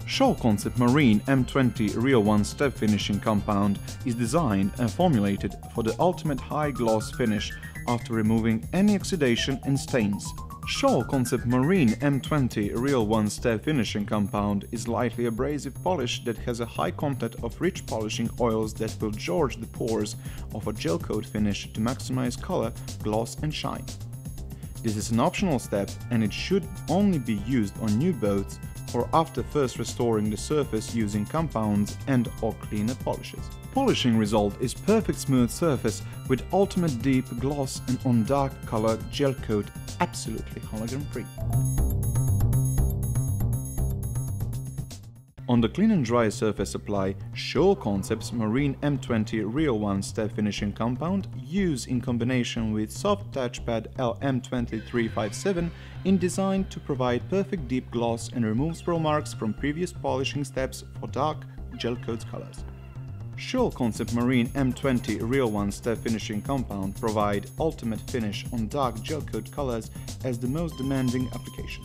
SCHOLL Concept Marine M20 Real One-Step Finishing Compound is designed and formulated for the ultimate high-gloss finish after removing any oxidation and stains. SCHOLL Concept Marine M20 Real One-Step Finishing Compound is lightly abrasive polish that has a high content of rich polishing oils that will gorge the pores of a gel coat finish to maximize color, gloss and shine. This is an optional step and it should only be used on new boats or after first restoring the surface using compounds and/or cleaner polishes. Polishing result is perfect smooth surface with ultimate deep gloss and on dark color gel coat, absolutely hologram free. On the clean and dry surface apply, SCHOLL Concepts Marine M20 Real One-Step Finishing Compound use in combination with soft touchpad M2357 in design to provide perfect deep gloss and remove swirl marks from previous polishing steps for dark gel coat colors. SCHOLL Concept Marine M20 Real One-Step Finishing Compound provide ultimate finish on dark gel coat colors as the most demanding application.